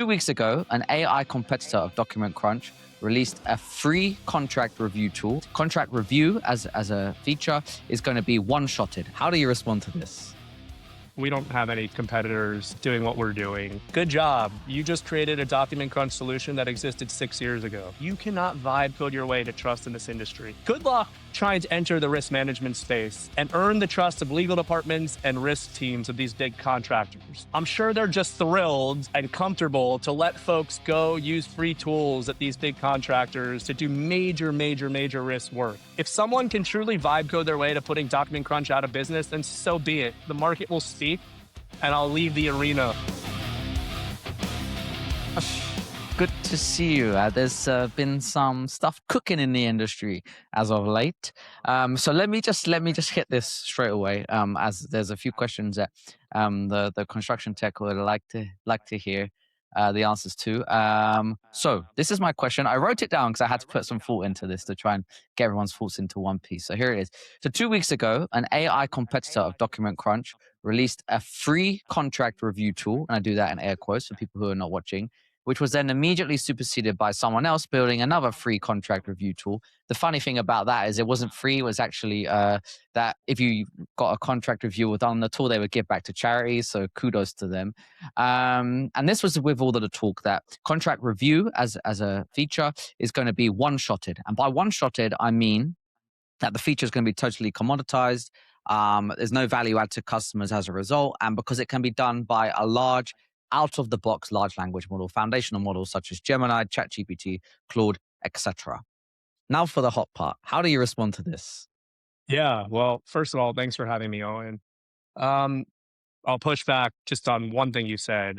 2 weeks ago, an AI competitor of Document Crunch released a free contract review tool. Contract review as a feature is going to be one-shotted. How do you respond to this? We don't have any competitors doing what we're doing. Good job. You just created a document crunch solution that existed 6 years ago. You cannot vibe code your way to trust in this industry. Good luck trying to enter the risk management space and earn the trust of legal departments and risk teams of these big contractors. I'm sure they're just thrilled and comfortable to let folks go use free tools at these big contractors to do major risk work. If someone can truly vibe code their way to putting document crunch out of business, then so be it. The market will speak, and I'll leave the arena. Good to see you. There's been some stuff cooking in the industry as of late. So let me just hit this straight away. As there's a few questions that the construction tech would like to hear the answers to. So this is my question. I wrote it down because I had to put some thought into this to try and get everyone's thoughts into one piece. So here it is. So 2 weeks ago, an AI competitor of Document Crunch released a free contract review tool, and I do that in air quotes for people who are not watching, which was then immediately superseded by someone else building another free contract review tool. The funny thing about that is it wasn't free. It was actually that if you got a contract review done on the tool, they would give back to charities. So kudos to them. And this was with all of the talk that contract review as a feature is going to be one-shotted. And by one-shotted, I mean that the feature is going to be totally commoditized. There's no value add to customers as a result. And because it can be done by a large out-of-the-box large language model, foundational models such as Gemini, ChatGPT, Claude, etc. Now for the hot part. How do you respond to this? Yeah, well, first of all, thanks for having me, Owen. I'll push back just on one thing you said.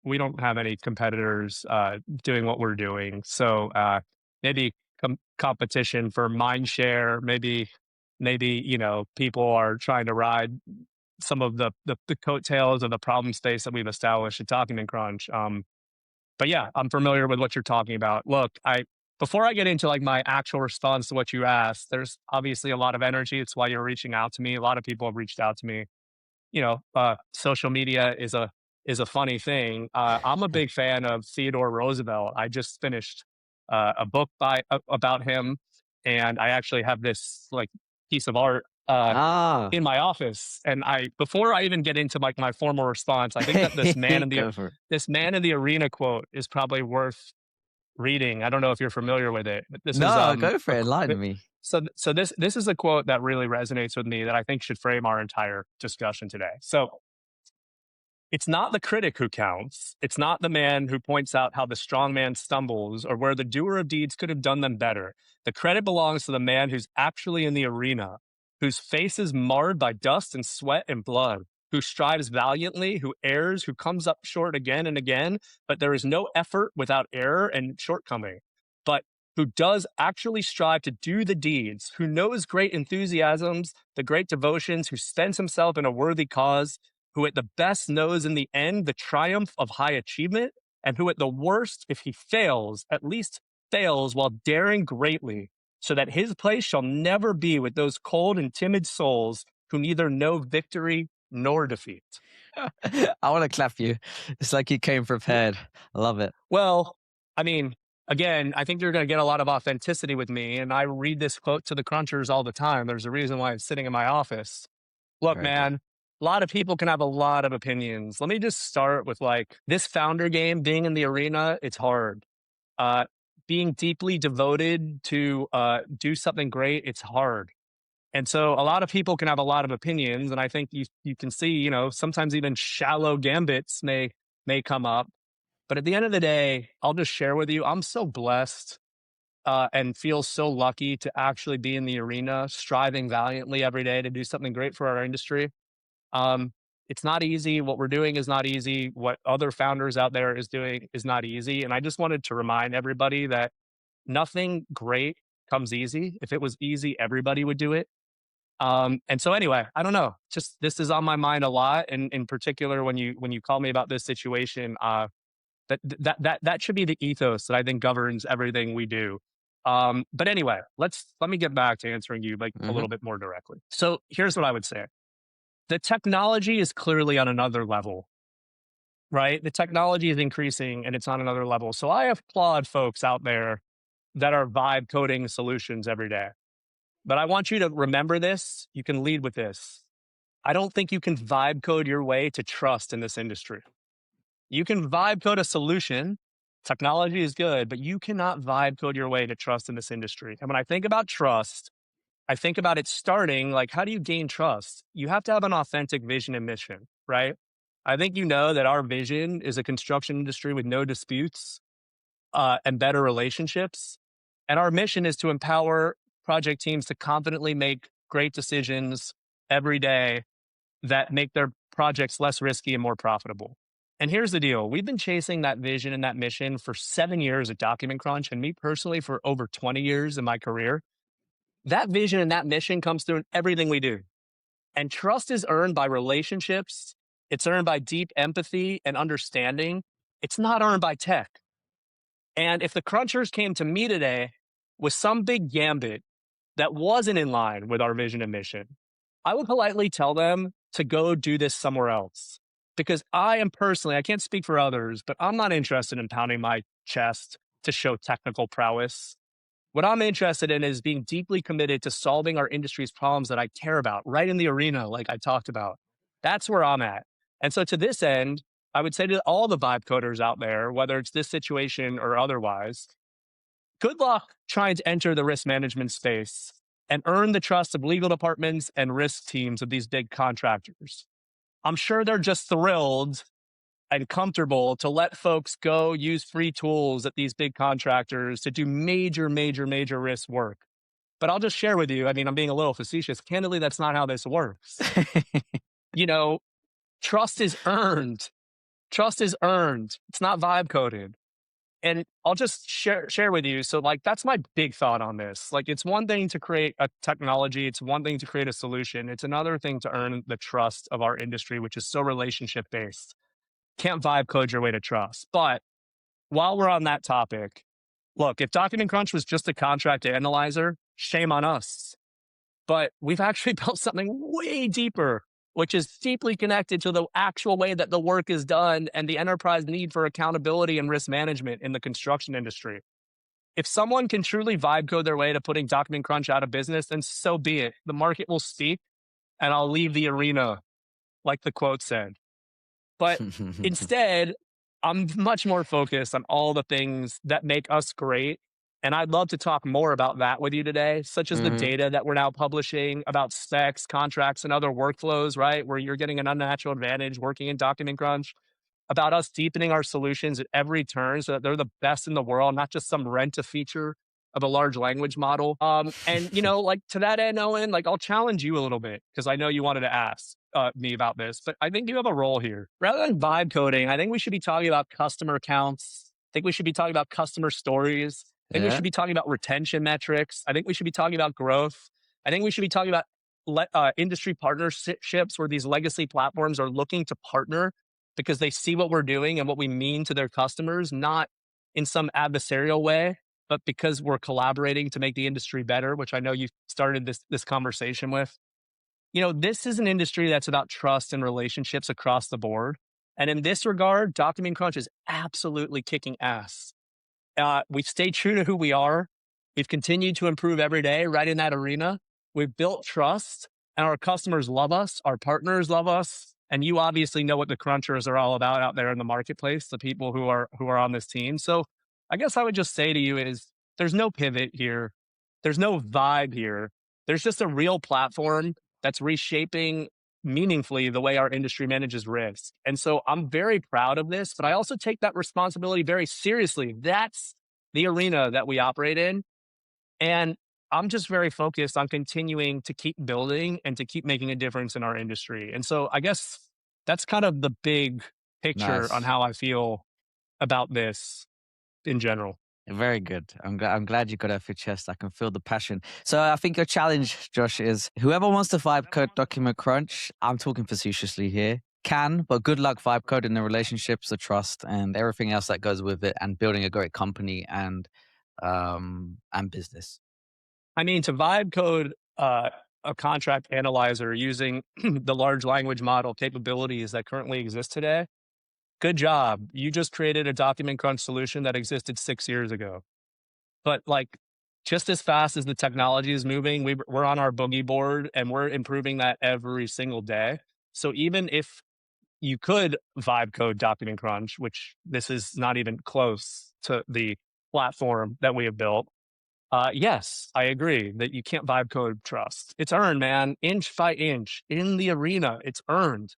We don't have any competitors doing what we're doing. So maybe competition for mind share, maybe people are trying to ride some of the coattails of the problem space that we've established at Document Crunch. But yeah, I'm familiar with what you're talking about. Look, before I get into like my actual response to what you asked, there's obviously a lot of energy. It's why you're reaching out to me. A lot of people have reached out to me. Social media is a funny thing. I'm a big fan of Theodore Roosevelt. I just finished a book about him, and I actually have this like piece of art in my office. And before I even get into like my formal response, I think that this man in the arena quote is probably worth reading. I don't know if you're familiar with it, but this is go for it. Enlighten me. So this is a quote that really resonates with me that I think should frame our entire discussion today. So it's not the critic who counts. It's not the man who points out how the strong man stumbles or where the doer of deeds could have done them better. The credit belongs to the man who's actually in the arena, whose face is marred by dust and sweat and blood, who strives valiantly, who errs, who comes up short again and again, but there is no effort without error and shortcoming, but who does actually strive to do the deeds, who knows great enthusiasms, the great devotions, who spends himself in a worthy cause, who at the best knows in the end the triumph of high achievement, and who at the worst, if he fails, at least fails while daring greatly, so that his place shall never be with those cold and timid souls who neither know victory nor defeat. I want to clap you. It's like you came prepared. I love it. Well, I mean, again, I think you're going to get a lot of authenticity with me. And I read this quote to the crunchers all the time. There's a reason why I'm sitting in my office. Look, Very man, a lot of people can have a lot of opinions. Let me just start with like this founder game, being in the arena, it's hard. Being deeply devoted to do something great, it's hard. And so a lot of people can have a lot of opinions. And I think you can see, sometimes even shallow gambits may come up. But at the end of the day, I'll just share with you, I'm so blessed and feel so lucky to actually be in the arena, striving valiantly every day to do something great for our industry. It's not easy. What we're doing is not easy. What other founders out there is doing is not easy. And I just wanted to remind everybody that nothing great comes easy. If it was easy, everybody would do it. And so anyway, I don't know, just this is on my mind a lot. And in particular, when you call me about this situation, that should be the ethos that I think governs everything we do. But anyway, let me get back to answering you like a little bit more directly. So here's what I would say. The technology is clearly on another level. right? The technology is increasing and it's on another level. So I applaud folks out there that are vibe coding solutions every day. But I want you to remember this. You can lead with this. I don't think you can vibe code your way to trust in this industry. You can vibe code a solution. Technology is good, but you cannot vibe code your way to trust in this industry. And when I think about trust, I think about it starting like, how do you gain trust? You have to have an authentic vision and mission, right? I think you know that our vision is a construction industry with no disputes and better relationships. And our mission is to empower project teams to confidently make great decisions every day that make their projects less risky and more profitable. And here's the deal. We've been chasing that vision and that mission for 7 years at Document Crunch, and me personally for over 20 years in my career. That vision and that mission comes through in everything we do. And trust is earned by relationships. It's earned by deep empathy and understanding. It's not earned by tech. And if the crunchers came to me today with some big gambit that wasn't in line with our vision and mission, I would politely tell them to go do this somewhere else. Because I am personally, I can't speak for others, but I'm not interested in pounding my chest to show technical prowess. What I'm interested in is being deeply committed to solving our industry's problems that I care about, right in the arena, like I talked about. That's where I'm at. And so to this end, I would say to all the vibe coders out there, whether it's this situation or otherwise, good luck trying to enter the risk management space and earn the trust of legal departments and risk teams of these big contractors. I'm sure they're just thrilled and comfortable to let folks go use free tools at these big contractors to do major, major, major risk work. But I'll just share with you, I mean, I'm being a little facetious. Candidly, that's not how this works. You know, trust is earned. Trust is earned. It's not vibe coded. And I'll just share with you. So like, that's my big thought on this. Like, it's one thing to create a technology. It's one thing to create a solution. It's another thing to earn the trust of our industry, which is so relationship based. Can't vibe code your way to trust. But while we're on that topic, look, if Document Crunch was just a contract analyzer, shame on us. But we've actually built something way deeper, which is deeply connected to the actual way that the work is done and the enterprise need for accountability and risk management in the construction industry. If someone can truly vibe code their way to putting Document Crunch out of business, then so be it. The market will speak and I'll leave the arena, like the quote said. But instead, I'm much more focused on all the things that make us great. And I'd love to talk more about that with you today, such as the data that we're now publishing about specs, contracts, and other workflows, right? Where you're getting an unnatural advantage working in Document Crunch, about us deepening our solutions at every turn so that they're the best in the world, not just some rent a feature of a large language model. And, you know, like to that end, Owen, like I'll challenge you a little bit because I know you wanted to ask me about this, but I think you have a role here. Rather than vibe coding, I think we should be talking about customer counts. I think we should be talking about customer stories. I think we should be talking about retention metrics. I think we should be talking about growth. I think we should be talking about industry partnerships where these legacy platforms are looking to partner because they see what we're doing and what we mean to their customers, not in some adversarial way, but because we're collaborating to make the industry better, which I know you started this conversation with. You know, this is an industry that's about trust and relationships across the board. And in this regard, Document Crunch is absolutely kicking ass. We've stayed true to who we are. We've continued to improve every day right in that arena. We've built trust and our customers love us. Our partners love us. And you obviously know what the crunchers are all about out there in the marketplace, the people who are on this team. So I guess I would just say to you is there's no pivot here. There's no vibe here. There's just a real platform that's reshaping meaningfully the way our industry manages risk. And so I'm very proud of this, but I also take that responsibility very seriously. That's the arena that we operate in. And I'm just very focused on continuing to keep building and to keep making a difference in our industry. And so I guess that's kind of the big picture on how I feel about this in general. Very good. I'm glad you got it off your chest. I can feel the passion. So I think your challenge, Josh, is whoever wants to vibe code Document Crunch, I'm talking facetiously here, can, but good luck vibe coding the relationships, the trust, and everything else that goes with it, and building a great company and business. I mean, to vibe code a contract analyzer using the large language model capabilities that currently exist today, good job. You just created a document crunch solution that existed 6 years ago. But like, just as fast as the technology is moving, we're on our boogie board and we're improving that every single day. So even if you could vibe code document crunch, which this is not even close to the platform that we have built. Yes, I agree that you can't vibe code trust. It's earned, man, inch by inch in the arena. It's earned.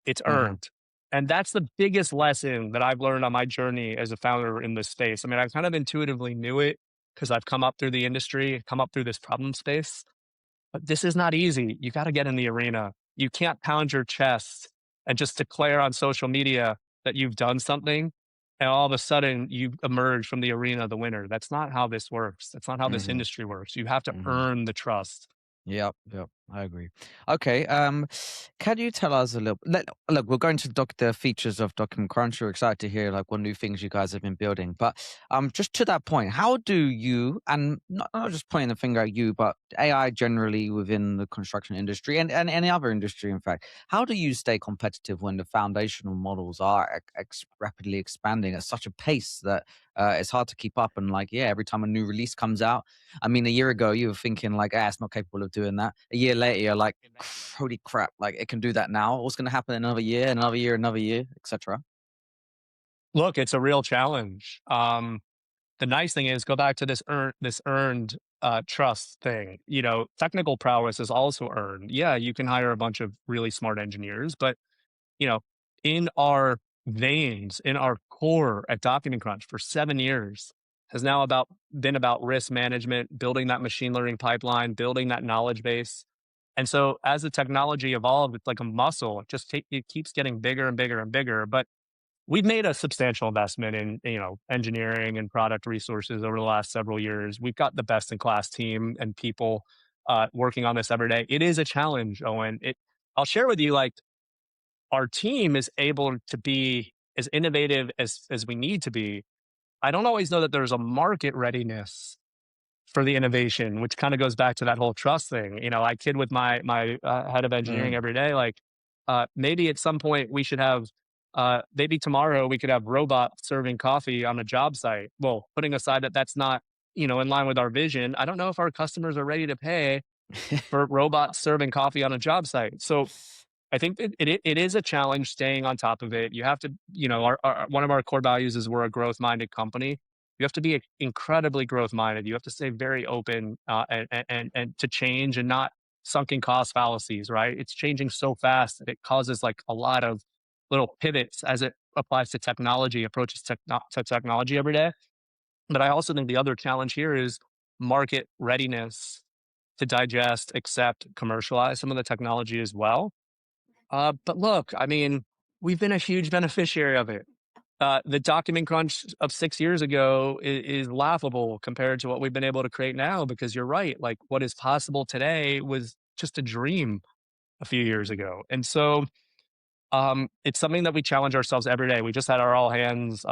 It's Uh-huh. earned. And that's the biggest lesson that I've learned on my journey as a founder in this space. I mean, I kind of intuitively knew it because I've come up through the industry, come up through this problem space. But this is not easy. You got to get in the arena. You can't pound your chest and just declare on social media that you've done something and all of a sudden you emerge from the arena the winner. That's not how this works. That's not how this Mhm. industry works. You have to Mhm. earn the trust. Yep, yep, I agree. Okay, can you tell us a little? Look, we're going to the features of Document Crunch. We're excited to hear like what new things you guys have been building. But just to that point, how do you, and not just pointing the finger at you, but AI generally within the construction industry and any other industry, in fact, how do you stay competitive when the foundational models are rapidly expanding at such a pace that it's hard to keep up? And like, yeah, every time a new release comes out. I mean, a year ago, you were thinking like, ah, it's not capable of doing that. A year later, you're like, holy crap, like it can do that now. What's going to happen in another year, etc. Look, it's a real challenge. The nice thing is go back to this earned trust thing. You know, technical prowess is also earned. Yeah, you can hire a bunch of really smart engineers, but you know, in our veins, in our core at Document Crunch for 7 years has now been about risk management, building that machine learning pipeline, building that knowledge base. And so as the technology evolved, it's like a muscle. It keeps getting bigger and bigger and bigger. But we've made a substantial investment in, engineering and product resources over the last several years. We've got the best in class team and people working on this every day. It is a challenge, Owen. I'll share with you, like, our team is able to be as innovative as we need to be. I don't always know that there's a market readiness for the innovation, which kind of goes back to that whole trust thing. You know, I kid with my head of engineering Mm. every day, like, maybe at some point we should have, maybe tomorrow we could have robots serving coffee on a job site. Well, putting aside that that's not, in line with our vision, I don't know if our customers are ready to pay for robots serving coffee on a job site. So I think that it is a challenge staying on top of it. You have to, one of our core values is we're a growth minded company. You have to be incredibly growth minded. You have to stay very open and to change and not sunken cost fallacies. Right? It's changing so fast that it causes like a lot of little pivots as it applies to technology, approaches to technology every day. But I also think the other challenge here is market readiness to digest, accept, commercialize some of the technology as well. But look, I mean, we've been a huge beneficiary of it. The document crunch of 6 years ago is laughable compared to what we've been able to create now, because you're right. Like, what is possible today was just a dream a few years ago. And so it's something that we challenge ourselves every day. We just had our all hands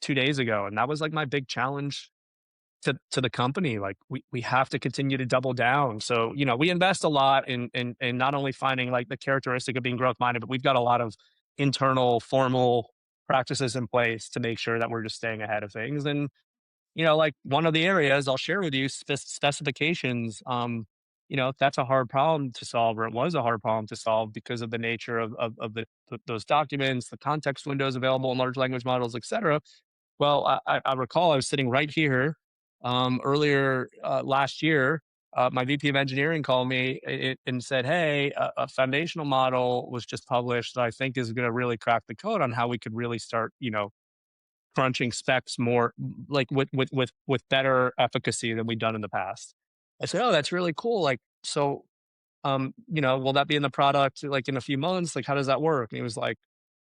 2 days ago, and that was like my big challenge to the company. Like, we have to continue to double down. So, we invest a lot in not only finding like the characteristic of being growth minded, but we've got a lot of internal formal practices in place to make sure that we're just staying ahead of things. And, like, one of the areas I'll share with you, specifications. That's a hard problem to solve, or it was a hard problem to solve because of the nature of those documents, the context windows available in large language models, et cetera. Well, I recall I was sitting right here earlier last year. My VP of engineering called me and said, "Hey, a foundational model was just published that I think is going to really crack the code on how we could really start, crunching specs more, like with better efficacy than we've done in the past." I said, "Oh, that's really cool. Like, so, will that be in the product like in a few months? Like, how does that work?" And he was like,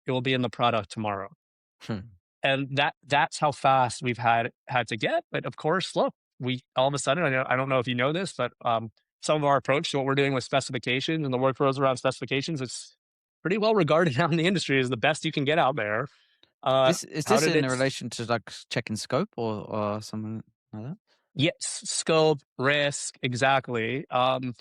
"It will be in the product tomorrow." Hmm. And that's how fast we've had to get. But of course, look, we all of a sudden, I don't know if you know this, but some of our approach to what we're doing with specifications and the workflows around specifications, it's pretty well regarded now in the industry as the best you can get out there. This is How this did in it? relation to like checking scope or something like that? Yes, scope, risk, exactly. And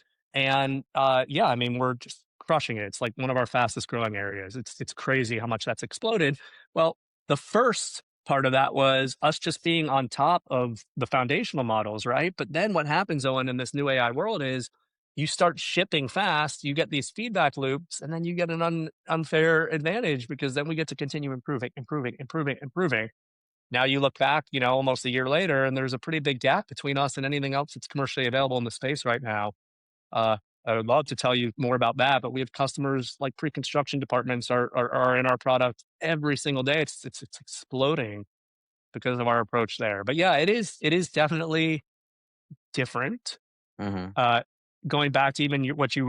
yeah, I mean, we're just crushing it. It's like one of our fastest growing areas. It's crazy how much that's exploded. Well, the first part of that was us just being on top of the foundational models, right? But then what happens, Owen, in this new AI world is you start shipping fast, you get these feedback loops, and then you get an unfair advantage because then we get to continue improving, improving, improving, improving. Now you look back, almost a year later, and there's a pretty big gap between us and anything else that's commercially available in the space right now. Uh, I would love to tell you more about that, but we have customers like pre-construction departments are in our product every single day. It's exploding because of our approach there. But yeah, it is definitely different. Mm-hmm. Uh, Going back to even what you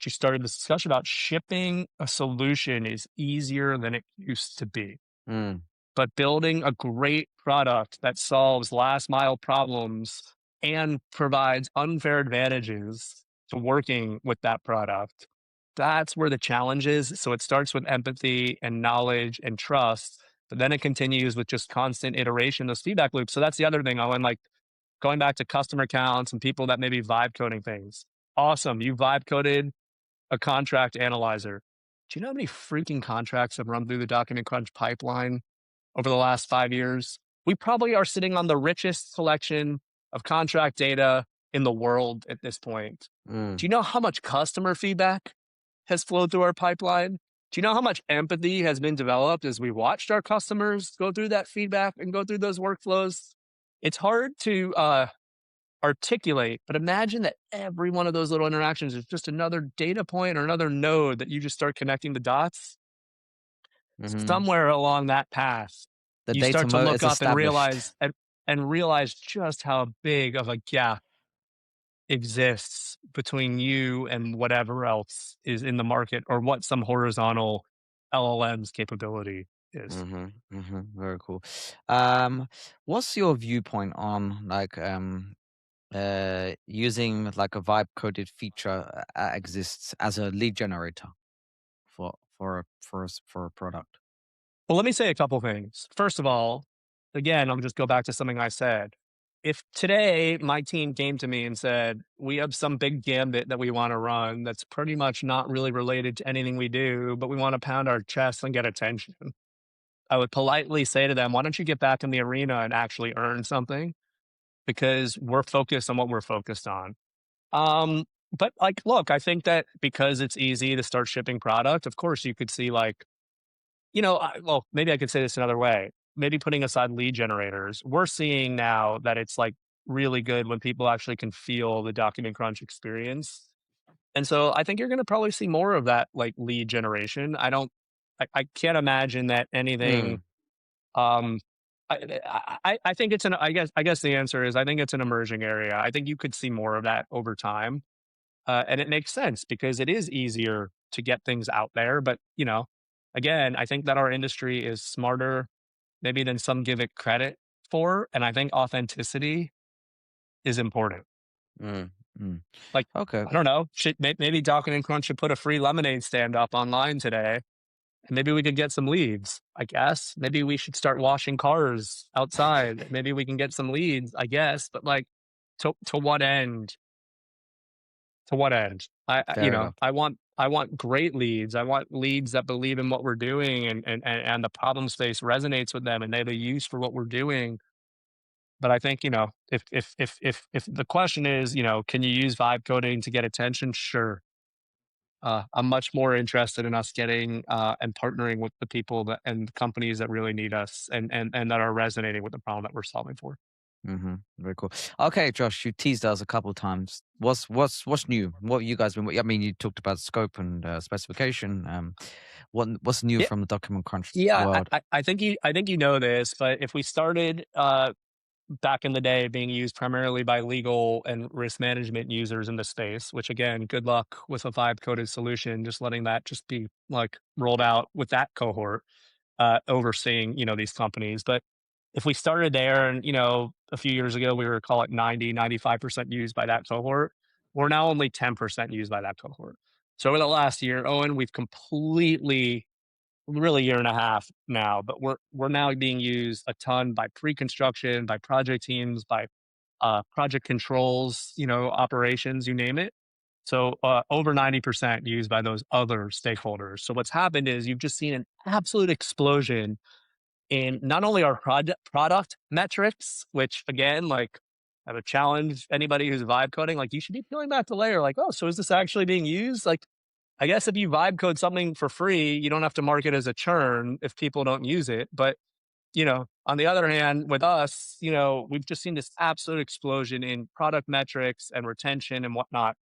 started this discussion about, shipping a solution is easier than it used to be. Mm, But building a great product that solves last mile problems and provides unfair advantages to working with that product, that's where the challenge is. So it starts with empathy and knowledge and trust, but then it continues with just constant iteration, those feedback loops. So that's the other thing, Owen, like going back to customer counts and people that may be vibe coding things. Awesome. You vibe coded a contract analyzer. Do you know how many freaking contracts have run through the document crunch pipeline over the last 5 years? We probably are sitting on the richest collection of contract data in the world at this point. mm, Do you know how much customer feedback has flowed through our pipeline? Do you know how much empathy has been developed as we watched our customers go through that feedback and go through those workflows? It's hard to articulate, but imagine that every one of those little interactions is just another data point or another node that you just start connecting the dots. mm-hmm. Somewhere along that path, The you data start to moat look is up and established. realize just how big of a gap exists between you and whatever else is in the market or what some horizontal LLM's capability is. Mm-hmm, mm-hmm. Very cool. Um, what's your viewpoint on like using like a vibe coded feature exists as a lead generator for a product? Well, let me say a couple things. First of all, again, I'll just go back to something I said. If today my team came to me and said, we have some big gambit that we want to run that's pretty much not really related to anything we do, but we want to pound our chest and get attention, I would politely say to them, why don't you get back in the arena and actually earn something? Because we're focused on what we're focused on. Um, but like, look, I think that because it's easy to start shipping product, of course you could see like, well, maybe I could say this another way. Maybe putting aside lead generators, we're seeing now that it's like really good when people actually can feel the document crunch experience. And so I think you're going to probably see more of that like lead generation. I can't imagine that anything, Mm, um, I think it's I guess the answer is I think it's an emerging area. I think you could see more of that over time. And it makes sense because it is easier to get things out there. But, again, I think that our industry is smarter maybe than some give it credit for. And I think authenticity is important. mm, mm. Like, Okay. I don't know, maybe Document Crunch should put a free lemonade stand up online today. And maybe we could get some leads, I guess. Maybe we should start washing cars outside. Maybe we can get some leads, I guess. But like, to what end? To what end? Fair enough. I want great leads. I want leads that believe in what we're doing and the problem space resonates with them and they have a use for what we're doing. But I think, if the question is, can you use vibe coding to get attention? Sure. I'm much more interested in us getting and partnering with the people that and companies that really need us and that are resonating with the problem that we're solving for. Mm-hmm. Very cool. Okay, Josh, you teased us a couple of times. What's new? What you guys been? I mean, you talked about scope and specification. What's new Yeah, from the document crunch yeah. world? I think you know this, but if we started back in the day being used primarily by legal and risk management users in the space, which again, good luck with a vibe coded solution, just letting that just be like rolled out with that cohort, overseeing, these companies. But if we started there and, a few years ago, we were call it 95% used by that cohort. We're now only 10% used by that cohort. So over the last year, Owen, we've completely really year and a half now, but we're now being used a ton by pre-construction, by project teams, by project controls, operations, you name it. So over 90% used by those other stakeholders. So what's happened is you've just seen an absolute explosion in not only our product metrics, which again, like I would challenge anybody who's vibe coding, like you should be peeling back the layer, like, oh, so is this actually being used? Like, I guess if you vibe code something for free, you don't have to mark it as a churn if people don't use it. But on the other hand, with us, we've just seen this absolute explosion in product metrics and retention and whatnot.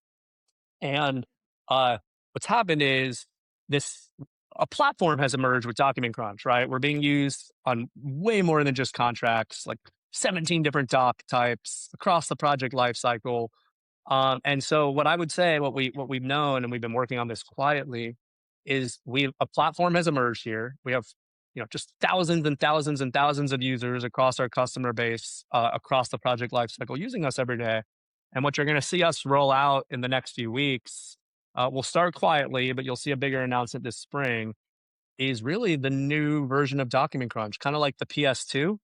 And what's happened is this a platform has emerged with Document Crunch, right? We're being used on way more than just contracts, like 17 different doc types across the project lifecycle. And so what I would say, what we've known, and we've been working on this quietly, is we a platform has emerged here. We have just thousands and thousands and thousands of users across our customer base, across the project lifecycle, using us every day. And what you're going to see us roll out in the next few weeks, we'll start quietly, but you'll see a bigger announcement this spring. Is really the new version of Document Crunch, kind of like the PS2.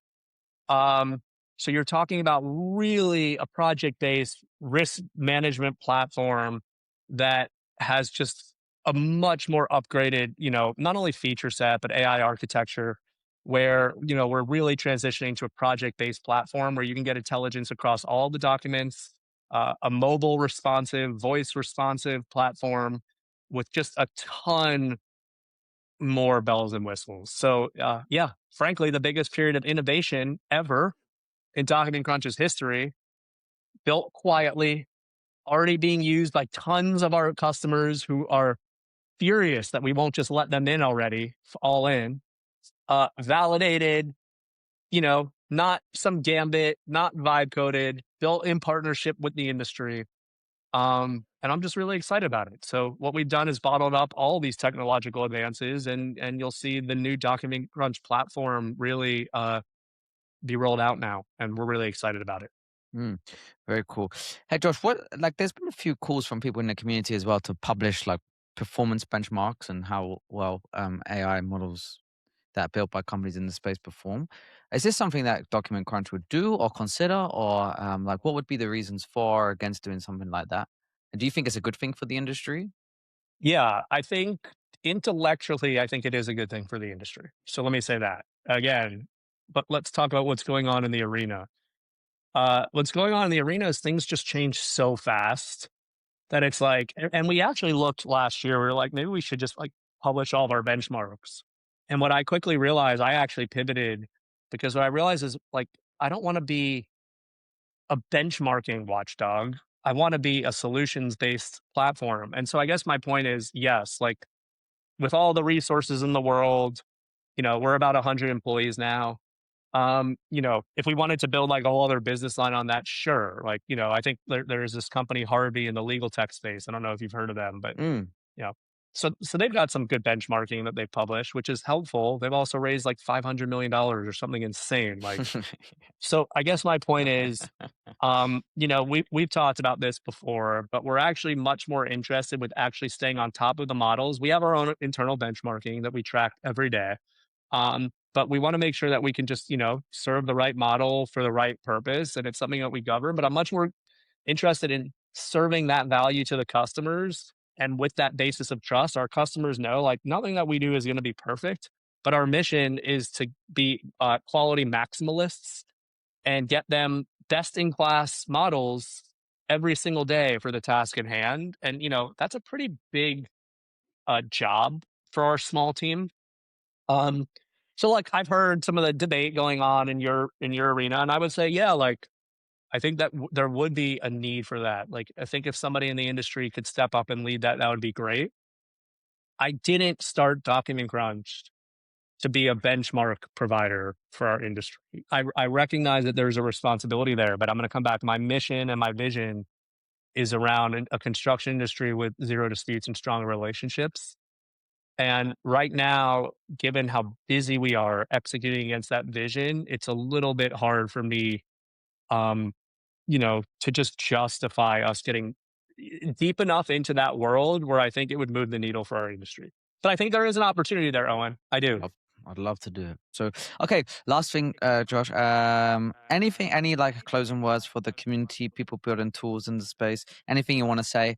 um, so you're talking about really a project-based risk management platform that has just a much more upgraded, not only feature set, but AI architecture, where, we're really transitioning to a project-based platform where you can get intelligence across all the documents, a mobile responsive, voice responsive platform with just a ton more bells and whistles. So, yeah, frankly, the biggest period of innovation ever in Document Crunch's history, built quietly, already being used by tons of our customers who are furious that we won't just let them in already, all in, validated, not some gambit, not vibe coded, built in partnership with the industry. And I'm just really excited about it. So what we've done is bottled up all these technological advances, and you'll see the new Document Crunch platform really be rolled out now, and we're really excited about it. Mm, very cool. Hey Josh, what like there's been a few calls from people in the community as well to publish like performance benchmarks and how well AI models that are built by companies in the space perform. Is this something that Document Crunch would do or consider, or like what would be the reasons for or against doing something like that? And do you think it's a good thing for the industry? Yeah, I think intellectually, I think it is a good thing for the industry. So let me say that again. But let's talk about what's going on in the arena. What's going on in the arena is things just change so fast that it's like, and we actually looked last year. We were like, maybe we should just like publish all of our benchmarks. And what I quickly realized, I actually pivoted, because what I realized is like, I don't want to be a benchmarking watchdog. I want to be a solutions based platform. And so I guess my point is, yes, like with all the resources in the world, we're about 100 employees now. If we wanted to build like a whole other business line on that, sure. Like, I think there's this company Harvey in the legal tech space. I don't know if you've heard of them, but Mm. you know, so they've got some good benchmarking that they've published, which is helpful. They've also raised like $500 million or something insane. Like, so I guess my point is, we've talked about this before, but we're actually much more interested with actually staying on top of the models. We have our own internal benchmarking that we track every day. But we want to make sure that we can just, serve the right model for the right purpose. And it's something that we govern. But I'm much more interested in serving that value to the customers. And with that basis of trust, our customers know like nothing that we do is going to be perfect. But our mission is to be quality maximalists and get them best in class models every single day for the task at hand. And, that's a pretty big job for our small team. Um, so like I've heard some of the debate going on in your arena, and I would say, yeah, like I think that there would be a need for that. Like I think if somebody in the industry could step up and lead that, that would be great. I didn't start Document Crunch to be a benchmark provider for our industry. I recognize that there's a responsibility there, but I'm going to come back. My mission and my vision is around a construction industry with zero disputes and strong relationships. And right now, given how busy we are executing against that vision, it's a little bit hard for me, um, to just justify us getting deep enough into that world where I think it would move the needle for our industry. But I think there is an opportunity there, Owen. I do. Love, I'd love to do it. So, okay, last thing, Josh. Anything, any like closing words for the community, people building tools in the space? Anything you want to say?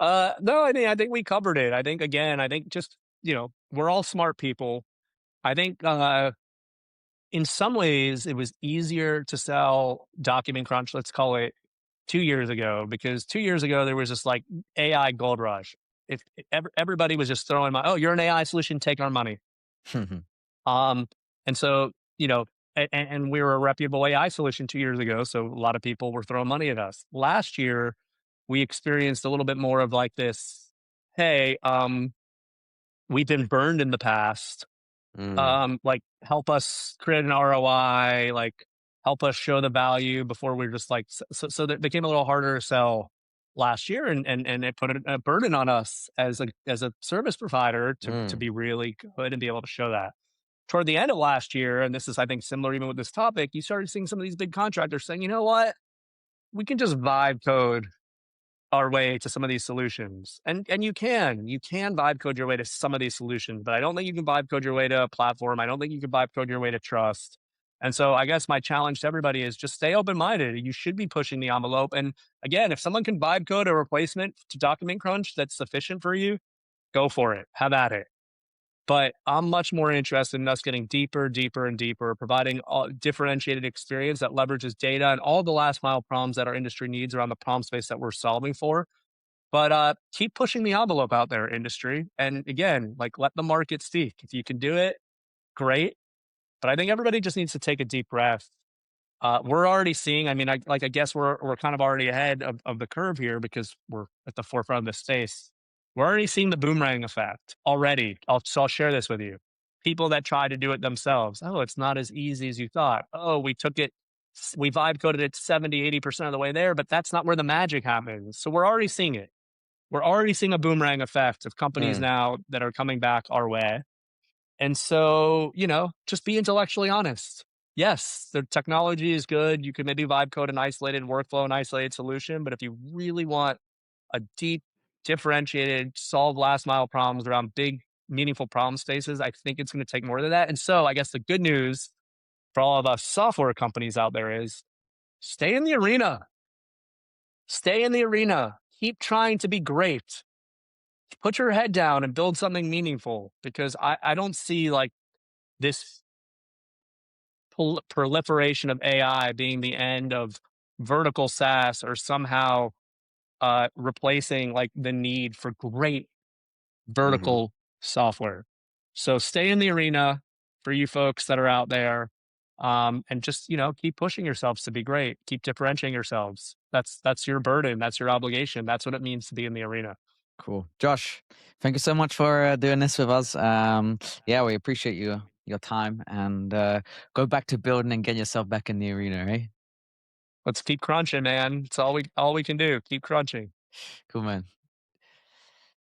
No, I think we covered it. I think again, I think just, we're all smart people. I think, in some ways it was easier to sell document crunch, let's call it 2 years ago, because 2 years ago there was this like AI gold rush. If everybody was just throwing "Oh, you're an AI solution, take our money." Um, and so, and we were a reputable AI solution 2 years ago, so a lot of people were throwing money at us. Last year, we experienced a little bit more of like this, "Hey, we've been burned in the past. Mm, Like, help us create an ROI, like, help us show the value," before we're just like so that became a little harder to sell last year, and it put a burden on us as a service provider to mm, be really good and be able to show that. Toward the end of last year, and this is, I think, similar even with this topic, you started seeing some of these big contractors saying, "You know what? We can just vibe code our way to some of these solutions." And you can vibe code your way to some of these solutions, but I don't think you can vibe code your way to a platform. I don't think you can vibe code your way to trust. And so I guess my challenge to everybody is just stay open minded. You should be pushing the envelope. And again, if someone can vibe code a replacement to document crunch that's sufficient for you, go for it. Have at it. But I'm much more interested in us getting deeper, deeper, and deeper, providing a differentiated experience that leverages data and all the last mile problems that our industry needs around the problem space that we're solving for. But keep pushing the envelope out there, industry. And again, like, let the market speak. If you can do it, great. But I think everybody just needs to take a deep breath. We're already seeing. I mean, I guess we're kind of already ahead of the curve here because we're at the forefront of the space. We're already seeing the boomerang effect already. So I'll share this with you. People that try to do it themselves. Oh, it's not as easy as you thought. Oh, we vibe coded it 70, 80% of the way there, but that's not where the magic happens. So we're already seeing it. We're already seeing a boomerang effect of companies mm. now that are coming back our way. And so, just be intellectually honest. Yes, the technology is good. You can maybe vibe code an isolated workflow, an isolated solution. But if you really want a deep, differentiated, solve last mile problems around big, meaningful problem spaces, I think it's going to take more than that. And so I guess the good news for all of us software companies out there is stay in the arena. Stay in the arena. Keep trying to be great. Put your head down and build something meaningful, because I don't see like this proliferation of AI being the end of vertical SaaS, or somehow replacing like the need for great Mhm. vertical software. So stay in the arena for you folks that are out there, and just keep pushing yourselves to be great. Keep differentiating yourselves. That's your burden. That's your obligation. That's what it means to be in the arena. Cool. Josh, thank you so much for doing this with us. Yeah, we appreciate your time and go back to building and get yourself back in the arena, eh? Let's keep crunching, man. It's all we can do. Keep crunching. Cool, man.